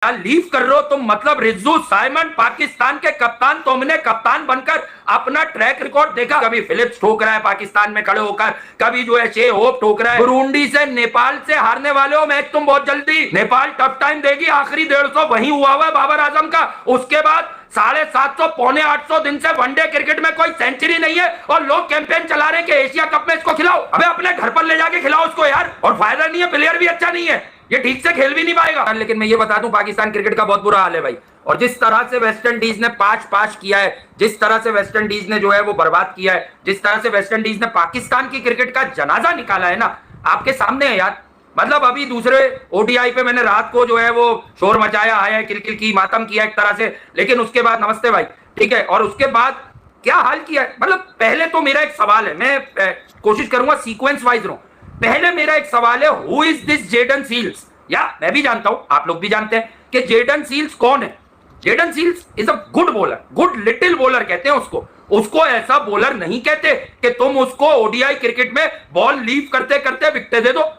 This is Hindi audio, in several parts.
यार लीव कर रहे हो तुम, मतलब रिजू साइमन पाकिस्तान के कप्तान, तुमने कप्तान बनकर अपना ट्रैक रिकॉर्ड देखा? कभी फिलिप्स ठोक रहा है पाकिस्तान में खड़े होकर, कभी जो है शे होप ठोक रहा है। बुरुंडी से नेपाल से हारने वाले हो मैच तुम बहुत जल्दी। नेपाल टफ टाइम देगी, आखिरी 150 वहीं हुआ है बाबर आजम का। उसके बाद 750 पौने 800 दिन से वनडे क्रिकेट में कोई सेंचुरी नहीं है और लोग कैंपेन चला रहे हैं कि एशिया कप में इसको खिलाओ। अबे अपने घर पर ले जाके खिलाओ उसको यार। और फायदा नहीं है, प्लेयर भी अच्छा नहीं है, ये ठीक से खेल भी नहीं पाएगा। लेकिन मैं ये बता दूं पाकिस्तान क्रिकेट का बहुत बुरा हाल है भाई। और जिस तरह से वेस्ट इंडीज ने पाश किया है, जिस तरह से वेस्ट इंडीज ने जो है वो बर्बाद किया है, जिस तरह से वेस्ट इंडीज ने पाकिस्तान की क्रिकेट का जनाजा निकाला है ना, आपके सामने है यार। मतलब अभी दूसरे ओडीआई पे मैंने रात को जो है वो शोर मचाया, आया किलकिल की, मातम किया एक तरह से, लेकिन उसके बाद नमस्ते भाई, ठीक है। और उसके बाद क्या हाल किया है, मतलब पहले तो मेरा एक सवाल है, मैं कोशिश करूंगा सीक्वेंस वाइज रहूं। पहले मेरा एक सवाल है, who is this Jayden Seales? या मैं भी जानता हूं, आप लोग भी जानते हैं कि जेडन सील्स कौन है। Jayden Seales is a good bowler, good little bowler कहते हैं उसको। उसको ऐसा बॉलर नहीं कहते कि तुम उसको ओडीआई क्रिकेट में बॉल लीव करते करते विकेट दे दो।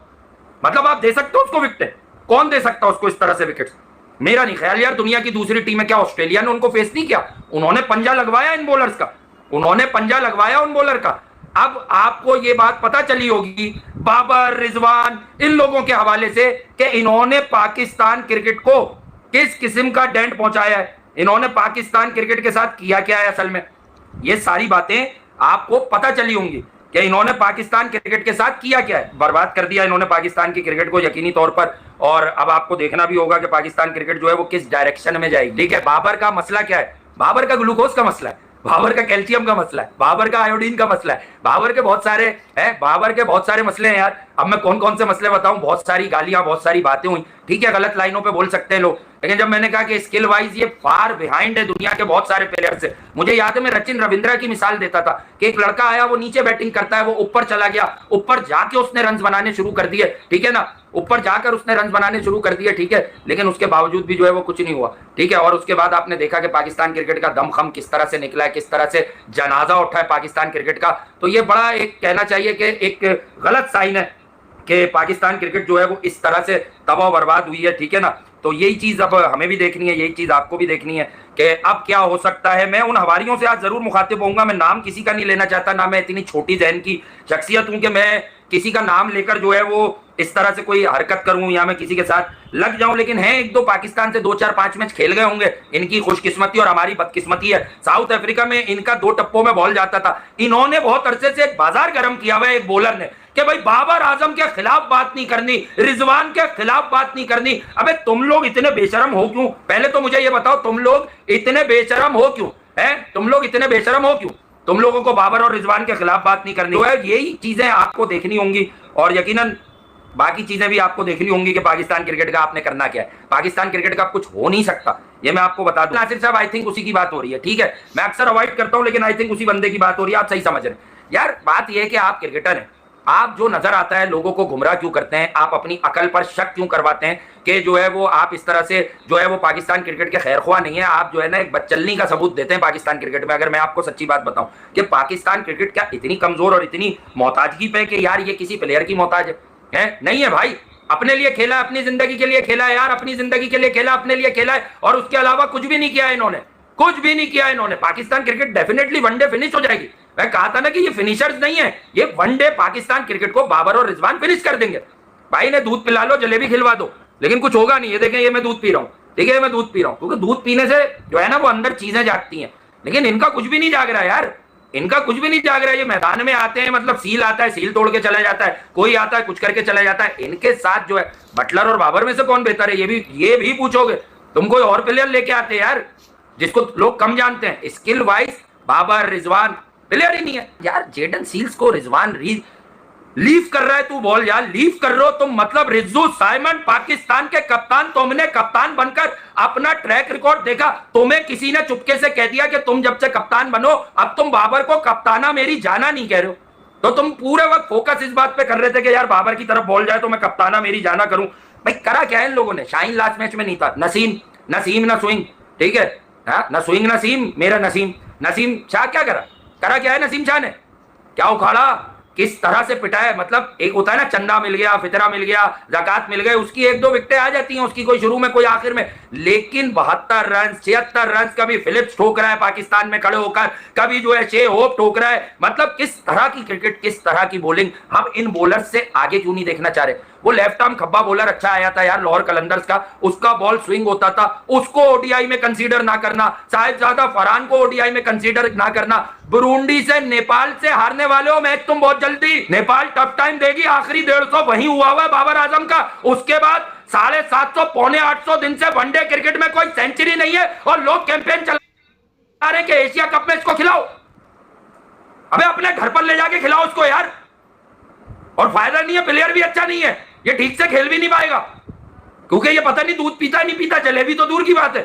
मतलब आप दे सकते हो उसको विकेट? कौन दे सकता है उसको इस तरह से विकेट? मेरा नहीं ख्याल यार। दुनिया की दूसरी टीम है, क्या ऑस्ट्रेलिया ने उनको फेस नहीं किया? उन्होंने पंजा लगवाया इन बॉलर्स का, उन्होंने पंजा लगवाया उन बॉलर का। अब आपको ये बात पता चली होगी बाबर, रिजवान, इन लोगों के हवाले से कि इन्होंने पाकिस्तान क्रिकेट को किस किस्म का डेंट पहुंचाया है, इन्होंने पाकिस्तान क्रिकेट के साथ किया क्या है असल में। ये सारी बातें आपको पता चली होंगी कि इन्होंने पाकिस्तान क्रिकेट के साथ किया क्या है। बर्बाद कर दिया इन्होंने पाकिस्तान की क्रिकेट को यकीनी तौर पर। और अब आपको देखना भी होगा कि पाकिस्तान क्रिकेट जो है वो किस डायरेक्शन में जाएगी। ठीक है, बाबर का मसला क्या है? बाबर का ग्लूकोज का मसला है, बाबर का कैल्शियम का मसला है, बाबर का आयोडीन का मसला है, बाबर के बहुत सारे हैं, बाबर के बहुत सारे मसले हैं यार। अब मैं कौन कौन से मसले बताऊं? बहुत सारी गालियां, बहुत सारी बातें हुई, ठीक है, गलत लाइनों पे बोल सकते हैं लोग, लेकिन जब मैंने कहा कि स्किल वाइज ये फार बिहाइंड है दुनिया के बहुत सारे प्लेयर से। मुझे याद है मैं सचिन रविंद्रा की मिसाल देता था कि एक लड़का आया, वो नीचे बैटिंग करता है, वो ऊपर चला गया, ऊपर जाके उसने रन बनाने शुरू कर दिए, ठीक है ना, ऊपर जाकर उसने रन बनाने शुरू कर दिए, ठीक है, लेकिन उसके बावजूद भी जो है वो कुछ नहीं हुआ, ठीक है। और उसके बाद आपने देखा कि पाकिस्तान क्रिकेट का दमखम किस तरह से निकला है, किस तरह से जनाजा उठा है पाकिस्तान क्रिकेट का। तो ये बड़ा एक कहना चाहिए कि एक गलत साइन है कि पाकिस्तान क्रिकेट जो है वो इस तरह से तबाह बर्बाद हुई है, ठीक है ना। तो यही चीज अब हमें भी देखनी है, यही चीज आपको भी देखनी है कि अब क्या हो सकता है। मैं उन हवारियों से आज जरूर मुखातिब होऊंगा, मैं नाम किसी का नहीं लेना चाहता, ना मैं इतनी छोटी जहन की शख्सियत हूं कि मैं किसी का नाम लेकर जो है वो इस तरह से कोई हरकत करूं या मैं किसी के साथ लग जाऊं। लेकिन है एक दो पाकिस्तान से 2-4-5 मैच खेल गए होंगे, इनकी खुशकिस्मती और हमारी बदकिस्मती है। साउथ अफ्रीका में इनका 2 टप्पों में बॉल जाता था। इन्होंने बहुत अरसे से एक बाजार गर्म किया हुआ है एक बॉलर ने कि भाई बाबर आजम के खिलाफ बात नहीं करनी, रिजवान के खिलाफ बात नहीं करनी। अबे तुम लोग इतने बेशरम हो क्यों? पहले तो मुझे ये बताओ, तुम लोग इतने बेशरम हो क्यों? हैं, तुम लोग इतने बेशरम हो क्यों? तुम लोगों को बाबर और रिजवान के खिलाफ बात नहीं करनी। तो यही चीजें आपको देखनी होंगी और यकीनन बाकी चीजें भी आपको देखनी होंगी कि पाकिस्तान क्रिकेट का आपने करना क्या है। पाकिस्तान क्रिकेट का कुछ हो नहीं सकता, ये मैं आपको बता दूं। नासिर साहब, आई थिंक उसी की बात हो रही है, ठीक है, मैं अक्सर अवॉइड करता हूं लेकिन आई थिंक उसी बंदे की बात हो रही है। आप सही समझ रहे हैं यार। बात यह है कि आप क्रिकेटर हैं, आप जो नजर आता है लोगों को गुमराह क्यों करते हैं, आप अपनी अकल पर शक क्यों करवाते हैं कि जो है वो आप इस तरह से जो है वो पाकिस्तान क्रिकेट के खैरख्वाह नहीं है। आप जो है ना एक बदचलनी का सबूत देते हैं पाकिस्तान क्रिकेट में। अगर मैं आपको सच्ची बात बताऊं कि पाकिस्तान क्रिकेट क्या इतनी कमजोर और इतनी मोहताजगी पे कि यार ये किसी प्लेयर की मोहताज है? नहीं है भाई। अपने लिए खेला, अपनी जिंदगी के लिए खेला है यार, अपनी जिंदगी के लिए खेला, अपने लिए खेला है और उसके अलावा कुछ भी नहीं किया इन्होंने, कुछ भी नहीं किया इन्होंने। Pakistan cricket definitely one day finish हो जाएगी। मैं कहा था ना कि ये फिनिशर्स नहीं है, ये वनडे पाकिस्तान क्रिकेट को बाबर और रिजवान फिनिश कर देंगे। भाई ने दूध पिला लो, जलेबी खिलवा दो, लेकिन कुछ होगा नहीं। ये देखें, ये मैं दूध पी रहा हूँ, ठीक है, मैं दूध पी रहा हूँ, क्योंकि दूध पीने से जो है ना वो अंदर चीजें जागती हैं, लेकिन इनका कुछ भी नहीं जाग रहा यार, इनका कुछ भी नहीं जाग रहा है। ये मैदान में आते हैं, मतलब सील आता है, सील तोड़ के चला जाता है, कोई आता है कुछ करके चला जाता है। इनके साथ जो है बटलर और बाबर में से कौन बेहतर है, ये भी पूछोगे। तुम कोई और प्लेयर लेके आते यार जिसको लोग कम जानते हैं। Skill wise Babar, Rizwan player ही नहीं है यार। जेडन सील्स को रिजवान लीव कर रहा है तू बॉल यार, लीव कर रहे हो तुम, मतलब रिजू साइमन पाकिस्तान के कप्तान, तुमने कप्तान बनकर अपना ट्रैक रिकॉर्ड देखा? तुम्हें किसी ने चुपके से कह दिया कि तुम जब से कप्तान बनो अब तुम बाबर को कप्ताना मेरी जाना नहीं कह रहे हो, तो तुम पूरे वक्त फोकस इस बात पे कर रहे थे कि यार बाबर की तरफ बॉल जाए तो मैं कप्ताना मेरी जाना करूं। भाई करा क्या है इन लोगों ने? शाहीन लास्ट मैच में नहीं था, नसीम ना स्विंग, ठीक है, ना स्विंग नसीम, मेरा नसीम शाह क्या करा क्या है? नसीम शाह ने क्या उखाड़ा किस तरह से पिटा है। मतलब एक होता है ना, चंदा मिल गया, फितरा मिल गया, ज़कात मिल गए, उसकी एक दो विकेटें आ जाती हैं उसकी, कोई शुरू में कोई आखिर में, लेकिन 72 रन 76 रन कभी फिलिप्स ठोक रहा है पाकिस्तान में खड़े होकर, कभी जो है शे होप ठोक रहा है। मतलब किस तरह की क्रिकेट, किस तरह की बॉलिंग। हम इन बॉलर्स से आगे क्यों नहीं देखना चाह रहे। वो लेफ्ट आर्म खब्बा बॉलर अच्छा आया था यार लाहौर कलंदर्स का, उसका बॉल स्विंग होता था, उसको ओडीआई में कंसीडर ना करना, साहिबजादा फरहान को ओडीआई में कंसीडर ना करना। बुरुंडी से, नेपाल से हारने वाले हो मैच तुम बहुत जल्दी। नेपाल टफ टाइम देगी, आखिरी 150 वहीं हुआ हुआ है बाबर आजम का, उसके बाद 750 पौने 800 दिन से वनडे क्रिकेट में कोई सेंचुरी नहीं है, और लोग कैंपेन चला रहे कि एशिया कप में इसको खिलाओ। अबे अपने घर पर ले जाके खिलाओ उसको यार। और फायदा नहीं है, प्लेयर भी अच्छा नहीं है, ये ठीक से खेल भी नहीं पाएगा, क्योंकि ये पता नहीं दूध पीता नहीं पीता, जलेबी तो दूर की बात है।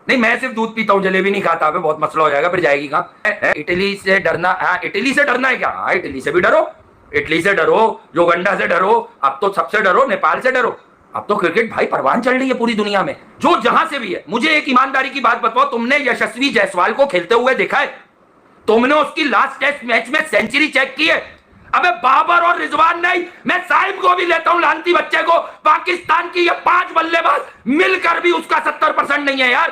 नहीं, मैं सिर्फ दूध पीता हूं, जलेबी नहीं खाता, बहुत मसला हो जाएगा, फिर जाएगी कहां। इटली से डरना, हाँ इटली से डरना है क्या? हाँ इटली से भी डरो, इटली से डरो, युगांडा से डरो, अब तो सबसे डरो, नेपाल से डरो। अब तो क्रिकेट भाई परवान चल रही है पूरी दुनिया में, जो जहां से भी है। मुझे एक ईमानदारी की बात बताओ, तुमने यशस्वी जायसवाल को खेलते हुए देखा है? तुमने उसकी लास्ट टेस्ट मैच में सेंचुरी चेक की है? अबे बाबर और रिजवान नहीं, मैं साहिब को भी लेता हूं, लानती बच्चे को। पाकिस्तान की ये 5 बल्लेबाज मिलकर भी उसका 70% नहीं है यार।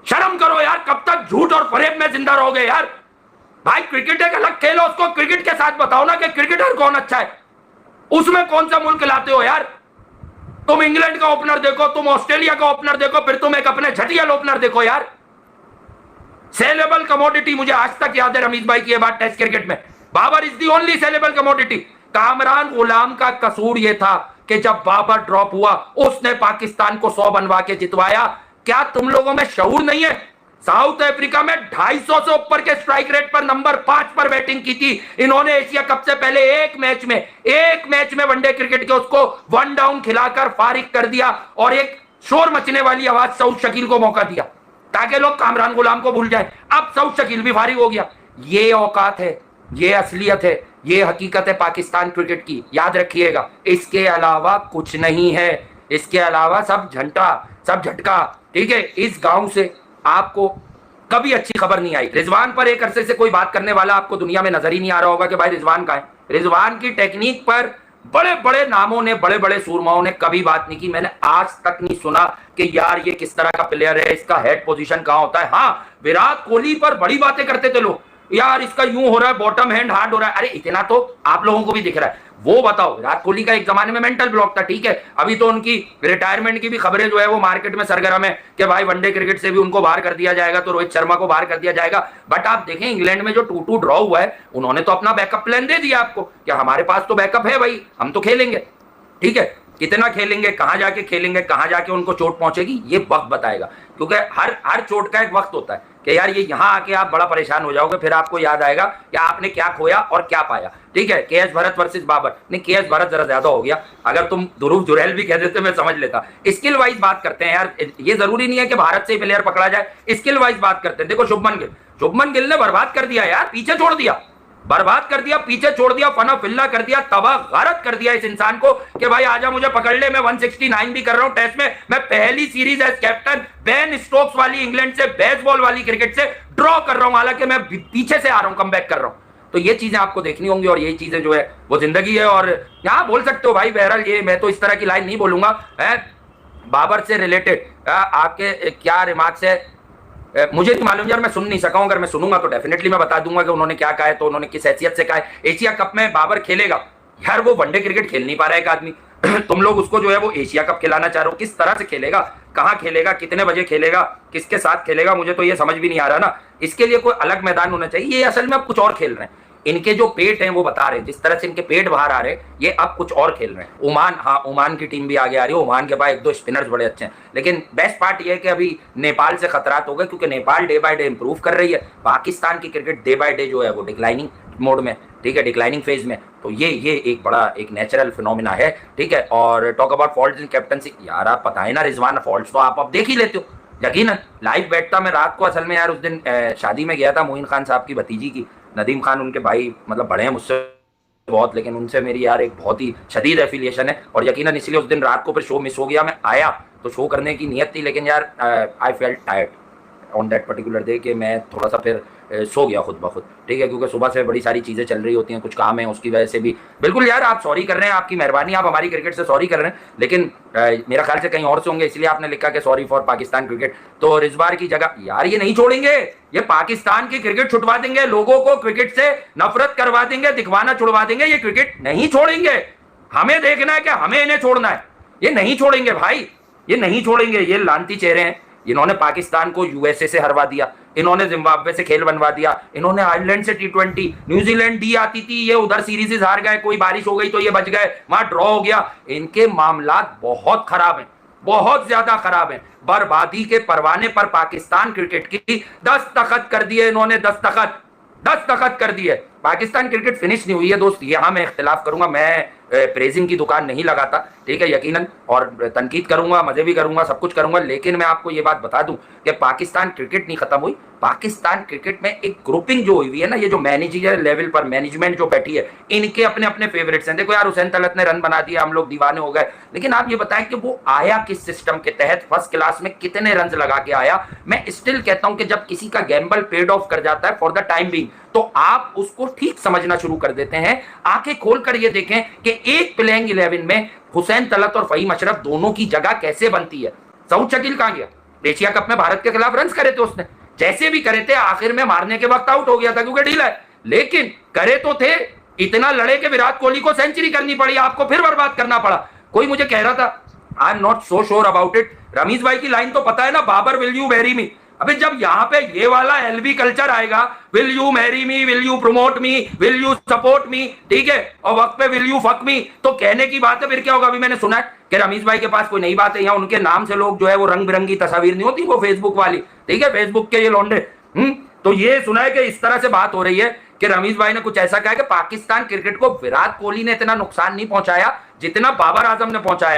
शर्म करो यार, कब तक झूठ और फरेब में जिंदा रहोगे यार। भाई क्रिकेट एक अलग खेल है, उसको क्रिकेट के साथ बताओ ना कि क्रिकेटर कौन अच्छा है, उसमें कौन सा मुल्क लाते हो यार। तुम इंग्लैंड का ओपनर देखो, तुम ऑस्ट्रेलिया का ओपनर देखो, फिर तुम एक अपने झटियल ओपनर देखो यार। सेलेबल कमोडिटी, मुझे आज तक याद है रमीज भाई की बात टेस्ट क्रिकेट में, Babar is the only saleable commodity. Kamran Ghulam का कसूर यह था कि जब बाबर ड्रॉप हुआ, उसने पाकिस्तान को 100 बनवा के जितवाया। क्या तुम लोगों में शऊर नहीं है? साउथ अफ्रीका में 250 से ऊपर के स्ट्राइक रेट पर नंबर 5 पर बैटिंग की थी इन्होंने। एशिया कप से पहले एक मैच में वनडे क्रिकेट के उसको 1 डाउन खिलाकर फारिग कर दिया, और एक शोर मचने वाली आवाज सऊद शकील को मौका दिया ताकि लोग कामरान गुलाम को भूल जाए। अब सऊद शकील भी फारिग हो गया। ये औकात है, ये असलियत है, ये हकीकत है पाकिस्तान क्रिकेट की, याद रखिएगा। इसके अलावा कुछ नहीं है, इसके अलावा सब झंटा, सब झटका, ठीक है। इस गांव से आपको कभी अच्छी खबर नहीं आई। रिजवान पर एक अरसे से कोई बात करने वाला आपको दुनिया में नजर ही नहीं आ रहा होगा कि भाई रिजवान कहां है। रिजवान की टेक्निक पर बड़े बड़े नामों ने, बड़े बड़े सूरमाओं ने कभी बात नहीं की। मैंने आज तक नहीं सुना कि यार ये किस तरह का प्लेयर है, इसका हेड पोजीशन कहां होता है। हाँ, विराट कोहली पर बड़ी बातें करते थे लोग, यार इसका यूं हो रहा है, बॉटम हैंड हार्ड हो रहा है। अरे इतना तो आप लोगों को भी दिख रहा है। वो बताओ, विराट कोहली का एक जमाने में मेंटल ब्लॉक था, ठीक है। अभी तो उनकी रिटायरमेंट की भी खबरें जो है वो मार्केट में सरगर्म है कि भाई वनडे क्रिकेट से भी उनको बाहर कर दिया जाएगा, तो रोहित शर्मा को बाहर कर दिया जाएगा। बट आप देखें इंग्लैंड में जो 2-2 ड्रॉ हुआ है, उन्होंने तो अपना बैकअप प्लान दे दिया आपको कि हमारे पास तो बैकअप है भाई, हम तो खेलेंगे, ठीक है। कितना खेलेंगे, कहां जाके खेलेंगे, कहां जाके उनको चोट पहुंचेगी, ये वक्त बताएगा। क्योंकि हर चोट का एक वक्त होता है कि यार ये यहां आके आप बड़ा परेशान हो जाओगे, फिर आपको याद आएगा कि आपने क्या खोया और क्या पाया, ठीक है। केएस भरत वर्सेस बाबर, नहीं केएस भरत जरा ज्यादा हो गया, अगर तुम ध्रुव जुरैल भी कह देते मैं समझ लेता। स्किल वाइज बात करते हैं यार, ये जरूरी नहीं है कि भारत से ही प्लेयर पकड़ा जाए, स्किल वाइज बात करते हैं। देखो शुभमन गिल ने बर्बाद कर दिया यार, पीछे छोड़ दिया, बर्बाद कर दिया, पीछे छोड़ दिया, फना फिल्ला कर दिया, तबाह गारत कर दिया इस इंसान को कि भाई आजा मुझे पकड़ ले, मैं 169 भी कर रहा हूं टेस्ट में, मैं पहली series as captain Ben Stokes वाली इंग्लैंड से, बेसबॉल वाली क्रिकेट से ड्रॉ कर रहा हूं, हालांकि मैं पीछे से आ रहा हूं, कम बैक कर रहा हूं। तो ये चीजें आपको देखनी होंगी, और ये चीजें जो है वो जिंदगी है। और यहां बोल सकते हो भाई, बहरहाल ये मैं तो इस तरह की लाइन नहीं बोलूंगा। बाबर से रिलेटेड आपके क्या रिमार्क्स है मुझे नहीं मालूम यार, मैं सुन नहीं सका हूं। अगर मैं सुनूंगा तो डेफिनेटली मैं बता दूंगा कि उन्होंने क्या कहा है, तो उन्होंने किस हैसियत से कहा है। एशिया कप में बाबर खेलेगा यार, वो वनडे क्रिकेट खेल नहीं पा रहा है एक आदमी तुम लोग उसको जो है वो एशिया कप खिलाना चाह रहे हो, किस तरह से खेलेगा, कहां खेलेगा, कितने बजे खेलेगा, किसके साथ खेलेगा, मुझे तो ये समझ भी नहीं आ रहा ना। इसके लिए कोई अलग मैदान होना चाहिए। ये असल में अब कुछ और खेल रहे हैं, इनके जो पेट हैं वो बता रहे हैं, जिस तरह से इनके पेट बाहर आ रहे हैं, ये अब कुछ और खेल रहे हैं। ओमान, हाँ ओमान की टीम भी आगे आ रही है, ओमान के पास 1-2 स्पिनर्स बड़े अच्छे हैं। लेकिन बेस्ट पार्ट ये है कि अभी नेपाल से खतरात हो गए, क्योंकि Nepal day by day improve कर रही है। पाकिस्तान की क्रिकेट डे बाय डे जो है वो डिक्लाइनिंग मोड में, ठीक है, डिक्लाइनिंग फेज में। तो ये एक बड़ा एक नेचुरल फिनोमिना है, ठीक है। और talk about faults in captaincy, यार आप पता है ना रिजवान, फॉल्ट्स तो आप देख ही लेते हो यकीनन। लाइव बैठता मैं रात को, असल में यार उस दिन शादी में गया था मोइन खान साहब की भतीजी की, नदीम खान उनके भाई, मतलब बड़े हैं मुझसे बहुत, लेकिन उनसे मेरी यार एक बहुत ही शदीद एफिलिएशन है, और यकीनन इसलिए उस दिन रात को फिर शो मिस हो गया। मैं आया तो शो करने की नीयत थी, लेकिन यार I felt tired, on that particular day कि मैं थोड़ा सा फिर सो गया खुद ब खुद, ठीक है, क्योंकि सुबह से बड़ी सारी चीज़ें चल रही होती हैं, कुछ काम है, उसकी वजह से भी। बिल्कुल यार, आप सॉरी कर रहे हैं, आपकी मेहरबानी, आप हमारी क्रिकेट से सॉरी कर रहे हैं, लेकिन मेरा ख्याल से कहीं और से होंगे, इसलिए आपने लिखा कि सॉरी फॉर पाकिस्तान क्रिकेट। तो रिजवार की जगह यार ये नहीं छोड़ेंगे, ये पाकिस्तान की क्रिकेट छुटवा देंगे, लोगों को क्रिकेट से नफरत करवा देंगे, दिखवाना छुड़वा देंगे, ये क्रिकेट नहीं छोड़ेंगे। हमें देखना है कि हमें इन्हें छोड़ना है, ये नहीं छोड़ेंगे भाई, ये नहीं छोड़ेंगे। ये लानती चेहरे हैं, इन्होंने पाकिस्तान को यूएसए से हरवा दिया, इन्होंने जिम्बाब्वे से खेल बनवा दिया, इन्होंने आयरलैंड से T20, न्यूजीलैंड डी आती थी, ये उधर सीरीज हार गए, कोई बारिश हो गई तो ये बच गए, वहां ड्रॉ हो गया। इनके मामला बहुत खराब हैं, बहुत ज्यादा खराब हैं। बर्बादी के परवाने पर पाकिस्तान क्रिकेट की दस्तखत कर दिए इन्होंने, दस्तखत कर दिए। पाकिस्तान क्रिकेट फिनिश नहीं हुई है दोस्त, यहां मैं इख्तिलाफ करूंगा। मैं प्रेजिंग की दुकान नहीं लगाता, ठीक है, यकीनन, और तनकीद करूंगा, मजे भी करूंगा, सब कुछ करूंगा, लेकिन मैं आपको ये बात बता दूं कि पाकिस्तान क्रिकेट नहीं खत्म हुई। पाकिस्तान क्रिकेट में एक ग्रुपिंग जो हुई है ना, ये जो मैनेजर लेवल पर मैनेजमेंट जो बैठी है, इनके अपने अपने फेवरेट्स हैं। देखो यार, हुसैन तलत ने रन बना दिया, हम लोग दीवाने हो गए, लेकिन आप ये बताएं कि वो आया किस सिस्टम के तहत, फर्स्ट क्लास में कितने रन लगा के आया। मैं स्टिल कहता हूं कि जब किसी का गैम्बल पेड ऑफ कर जाता है फॉर द टाइम बीइंग, तो आप उसको ठीक समझना शुरू कर देते हैं। आंखें खोलकर ये देखें कि एक प्लेइंग 11 में हुसैन तलत और फहीम अशरफ दोनों की जगह कैसे बनती है। सऊद शकील कहां गया? एशिया कप में भारत के खिलाफ रन करे थे उसने, जैसे भी करे थे, आखिर में मारने के वक्त आउट हो गया था क्योंकि ढीला है, लेकिन करे तो थे। इतना लड़े कि विराट कोहली को सेंचुरी करनी पड़ी, आपको फिर बर्बाद करना पड़ा। कोई मुझे कह रहा था, I am not so sure about it, Ramiz भाई की लाइन तो पता है ना, Babar will you marry me. अबे जब यहां पे ये वाला एलबी कल्चर आएगा, will you marry me, will you promote me, will you support me, ठीक है, और वक्त पे विल यू फक मी, तो कहने की बात है फिर क्या होगा। अभी मैंने सुना है कि रमीज भाई के पास कोई नई बात है, यहाँ उनके नाम से लोग जो है वो रंग बिरंगी तस्वीर नहीं होती, वो फेसबुक वाली, ठीक है, फेसबुक के ये लौंडे, तो ये सुना है कि इस तरह से बात हो रही है कि रमीज भाई ने कुछ ऐसा कहा कि पाकिस्तान क्रिकेट को विराट कोहली ने इतना नुकसान नहीं पहुंचाया जितना बाबर आजम ने पहुंचाया।